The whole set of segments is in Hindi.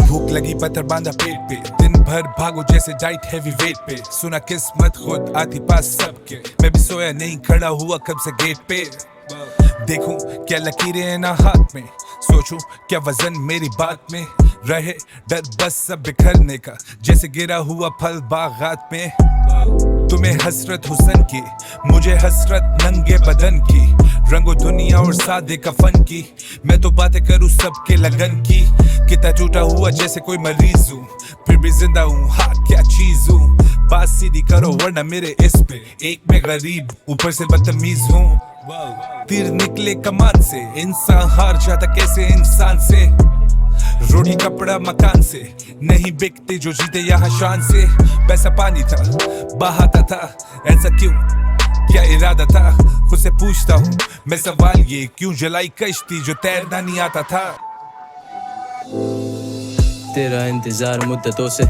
भूख लगी पत्थर बांधा पेट पे, दिन भर भागो जैसे डाइट हैवी वेट पे। सुना किस्मत खुद आती पास सबके, मैं भी सोया नहीं खड़ा हुआ कब से गेट पे। देखूं क्या लकीरें हैं ना हाथ में, सोचूं क्या वजन मेरी बात में। रहे डर बस सब बिखरने का, जैसे गिरा हुआ फल बागात में। तुम्हें हसरत हुस्न की, मुझे हसरत नंगे बदन की। रंगो दुनिया और सादे कफन की, मैं तो बातें करूं सबके लगन की। कितना टूटा हुआ जैसे कोई मरीज हूँ, फिर भी जिंदा हूँ, हाँ क्या चीज हूँ। बात सीधी करो वरना मेरे इस पे, एक में गरीब ऊपर से बदतमीज हूँ। तीर निकले कमान से, इंसान हार जाता कैसे इंसान से। रोटी कपड़ा मकान से नहीं बिकते जो जीते यहाँ शान से। पैसा पानी था बहाता था, ऐसा क्यों क्या इरादा था। खुद से पूछता हूँ मैं सवाल ये, क्यों जलाई कश्ती जो तैरना नहीं आता था। तेरा इंतजार मुद्दतों से,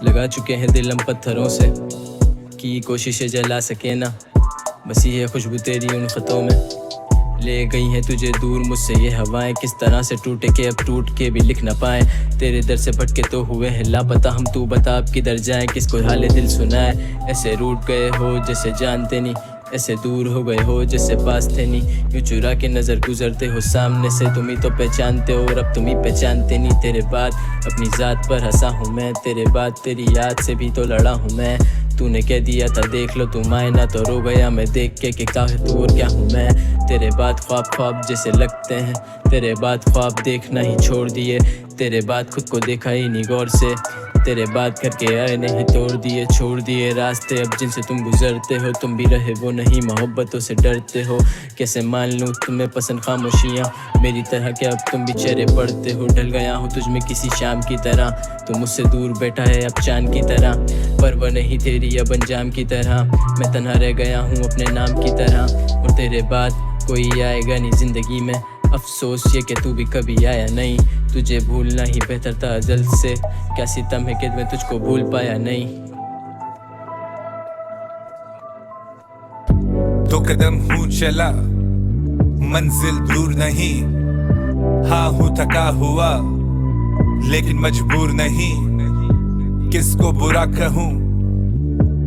लगा चुके हैं दिल हम पत्थरों से। की कोशिशें जला सके ना, बस ये खुशबू तेरी उन खतों में। ले गई हैं तुझे दूर मुझसे ये हवाएं, किस तरह से टूटे के अब टूट के भी लिख ना पाए। तेरे दर से भटके तो हुए हैं लापता हम, तू बता अब किधर जाएं, किसको हाले दिल सुनाए। ऐसे रूठ गए हो जैसे जानते नहीं, ऐसे दूर हो गए हो जैसे पास थे नहीं। यूं चुरा के नजर गुजरते हो सामने से, तुम ही तो पहचानते हो और अब तुम ही पहचानते नहीं। तेरे बाद अपनी जात पर हंसा हूँ मैं, तेरे बाद तेरी याद से भी तो लड़ा हूँ मैं। तूने कह दिया था देख लो तुम आए ना, तो रो गया मैं देख के कि क्या है तू और क्या हूँ मैं। तेरे बाद ख्वाब ख्वाब जैसे लगते हैं, तेरे बाद ख्वाब देखना ही छोड़ दिए। तेरे बाद खुद को देखा ही नहीं गौर से, तेरे बाद करके आए नहीं तोड़ दिए। छोड़ दिए रास्ते अब जिनसे तुम गुजरते हो, तुम भी रहे वो नहीं मोहब्बतों से डरते हो। कैसे मान लूँ तुम्हें पसंद खामोशियाँ मेरी तरह, क्या अब तुम भी चेहरे पड़ते हो। ढल गया हूँ तुझ में किसी शाम की तरह, तू मुझसे दूर बैठा है अब चांद की तरह। परवाह नहीं तेरी अब अंजाम की तरह, मैं तन्हा रह गया हूँ अपने नाम की तरह। और तेरे बाद कोई आएगा नहीं जिंदगी में, अफसोस ये कि तू भी कभी आया नहीं। तुझे भूलना ही बेहतर था अज़ल से, क्या सितम है कि मैं तुझको भूल पाया नहीं। दो कदम हूँ चला, मंजिल दूर नहीं। हाँ हूँ थका हुआ लेकिन मजबूर नहीं। किसको बुरा कहूँ,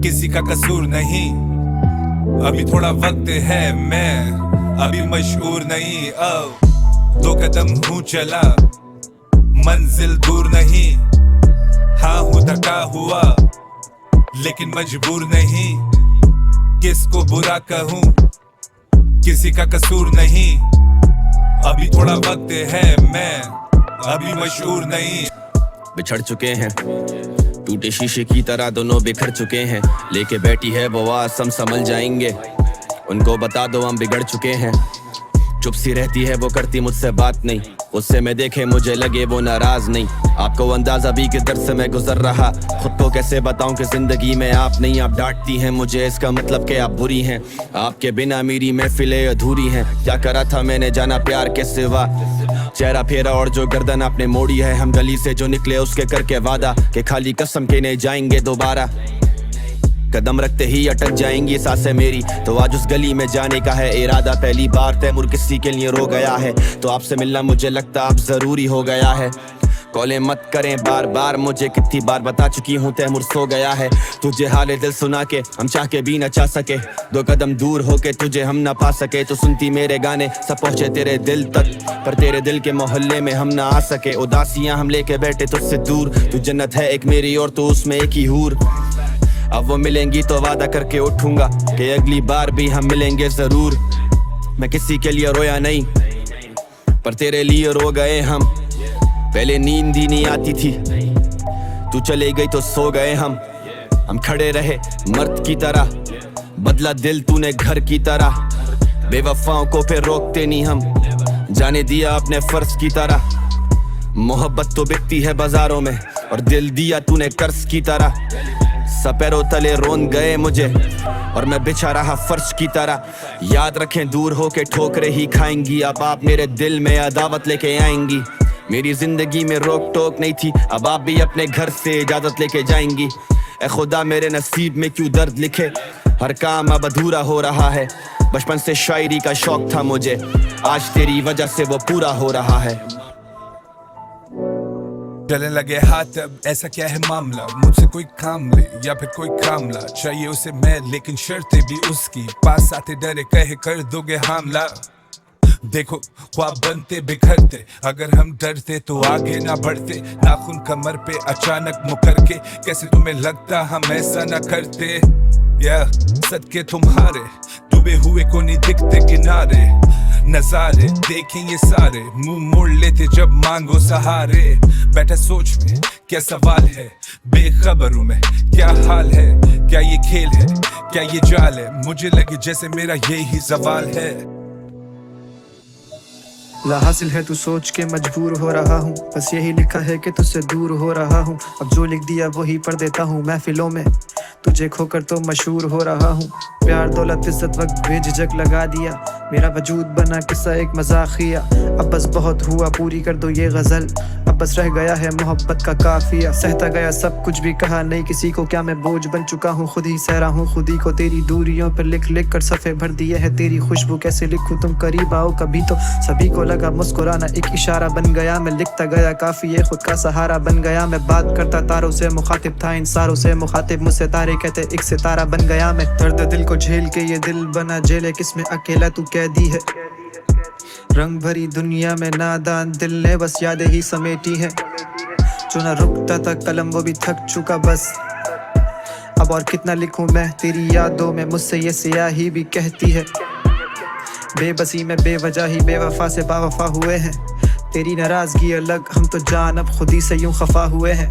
किसी का कसूर नहीं। अभी थोड़ा वक्त है, मैं अभी मशहूर नहीं। दो कदम हूँ चला, मंजिल दूर नहीं। हाँ हूँ थका हुआ लेकिन मजबूर नहीं। किसको बुरा कहूँ, किसी का कसूर नहीं। अभी थोड़ा वक्त है, मैं अभी मशहूर नहीं। बिछड़ चुके हैं टूटे शीशे की तरह, दोनों बिखर चुके हैं। लेके बैठी है वो आस हम संभल जाएंगे, उनको बता दो हम बिगड़ चुके हैं। चुप सी रहती है वो करती मुझसे बात नहीं, उससे मैं देखे मुझे लगे वो नाराज नहीं। आपको अंदाजा भी किस दर्द से मैं गुजर रहा, खुद को कैसे बताऊं कि जिंदगी में आप नहीं। आप डांटती हैं मुझे इसका मतलब कि आप बुरी हैं, आपके बिना मेरी महफिलें अधूरी हैं। क्या करा था मैंने जाना प्यार के सिवा, चेहरा फेरा और जो गर्दन आपने मोड़ी है। हम गली से जो निकले उसके करके वादा कि खाली कसम के नहीं जाएंगे दोबारा। कदम रखते ही अटक जाएंगी सांसें मेरी, तो आज उस गली में जाने का है इरादा। पहली बार तैमूर किसी के लिए रो गया है, तो आपसे मिलना मुझे लगता अब जरूरी हो गया है। कॉलें मत करें बार बार, मुझे कितनी बार बता चुकी हूँ तैमूर सो गया है। तुझे हाले दिल सुना के हम चाह के भी न चाह सके, दो कदम दूर होके तुझे हम न पा सके। तो सुनती मेरे गाने सब पहुँचे तेरे दिल तक, पर तेरे दिल के मोहल्ले में हम ना आ सके। उदासियाँ हम लेके बैठे तुझसे दूर, तू जन्नत है एक मेरी और तो उसमें एक ही हूर। अब वो मिलेंगी तो वादा करके उठूंगा कि अगली बार भी हम मिलेंगे जरूर। मैं किसी के लिए रोया नहीं, पर तेरे लिए रो गए हम। पहले नींद ही नहीं आती थी, तू चले गई तो सो गए हम खड़े रहे मर्द की तरह, बदला दिल तूने घर की तरह। बेवफाओं को फिर रोकते नहीं हम, जाने दिया अपने फर्ज की तरह। मोहब्बत तो बिकती है बाजारों में, और दिल दिया तूने कर्ज की तरह। सपैरों तले रोन गए मुझे, और मैं बिछा रहा फर्श की तरह। याद रखें दूर होके ठोकरे ही खाएंगी, अब आप मेरे दिल में अदावत लेके आएंगी। मेरी जिंदगी में रोक टोक नहीं थी, अब आप भी अपने घर से इजाजत लेके जाएंगी। ए खुदा मेरे नसीब में क्यों दर्द लिखे, हर काम अब अधूरा हो रहा है। बचपन से शायरी का शौक था मुझे, आज तेरी वजह से वो पूरा हो रहा है। चलने लगे हाथ अब, ऐसा क्या है मामला, मुझसे कोई काम ले या फिर कोई कामला, चाहिए उसे मैं लेकिन शर्तें भी उसकी, पास आते डरे कहे कर दोगे हमला। देखो ख्वाब बनते बिखरते, अगर हम डरते तो आगे ना बढ़ते, नाखून कमर पे अचानक मुकर के, कैसे तुम्हें लगता हम ऐसा ना करते। या सदके तुम्हारे डूबे हुए को नहीं दिखते किनारे, नजारे देखें ये सारे, मुंह मोड़ लेते जब मांगो सहारे। बैठा सोच में क्या सवाल है, बेखबर हूं मैं क्या हाल है, क्या ये खेल है क्या ये जाल है, मुझे लगे जैसे मेरा यही सवाल है। ला हासिल है तू सोच के मजबूर हो रहा हूँ, बस यही लिखा है कि तुझसे दूर हो रहा हूँ, अब जो लिख दिया वही पढ़ देता हूँ महफिलों में, तुझे खोकर तो मशहूर हो रहा हूँ। प्यार दौलत इज्जत वक्त बेझिझक लगा दिया, मेरा वजूद बना किस्सा एक मजाकिया, अब बस बहुत हुआ पूरी कर दो ये गजल, अब बस रह गया है मोहब्बत का काफिया। सहता गया सब कुछ भी कहा नहीं किसी को, क्या मैं बोझ बन चुका हूँ, खुद ही सह रहा हूँ खुद ही को, तेरी दूरियों पर लिख लिख कर सफ़े भर दिए है, तेरी खुशबू कैसे लिखूं, तुम करीब आओ कभी तो। सभी को लगा मुस्कुराना एक इशारा बन गया, मैं लिखता गया काफ़ी ये खुद का सहारा बन गया, मैं बात करता तारों से मुखातिब था इन सारों से मुखातिब, मुझसे तारे कहते एक सितारा बन गया मैं। दर्द दिल को झेल के ये दिल बना जेल है, किसमें अकेला तू कैदी है, रंग भरी दुनिया में नादान दिल ने बस यादें ही समेटी है, जो न रुकता था कलम वो भी थक चुका बस, अब और कितना लिखूं मैं तेरी यादों में, मुझसे ये स्याही भी कहती है, बेबसी में बेवजह ही बेवफा से बावफा हुए हैं, तेरी नाराजगी अलग हम तो जान अब खुद ही से यूं खफा हुए हैं,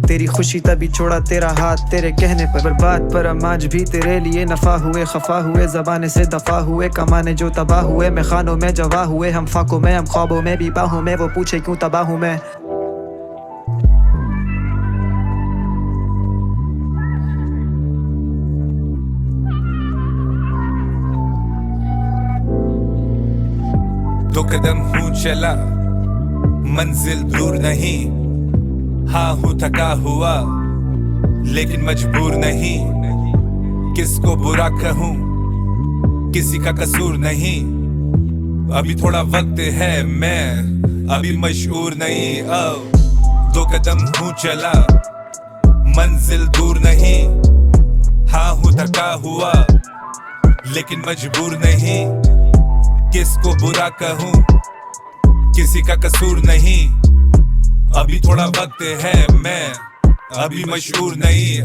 तेरी खुशी तभी छोड़ा तेरा हाथ तेरे कहने पर, बर्बाद पर हम आज भी तेरे लिए नफा हुए, खफा हुए ज़बाने से दफा हुए, कमाने जो तबाह हुए, मैं खानों में जवा हुए, हम फाकों में हम ख्वाबों में भी बाहों में, वो पूछे क्यों तबाह हूँ मैं। दो कदम हूँ चला मंजिल दूर नहीं, हाँ हूँ थका हुआ लेकिन मजबूर नहीं, किसको बुरा कहूँ किसी का कसूर नहीं, अभी थोड़ा वक्त है मैं अभी मशहूर नहीं। दो कदम हूँ चला मंजिल दूर नहीं, हाँ हूँ थका हुआ लेकिन मजबूर नहीं, किसको बुरा कहूँ किसी का कसूर नहीं, अभी थोड़ा वक्त है मैं अभी मशहूर नहीं।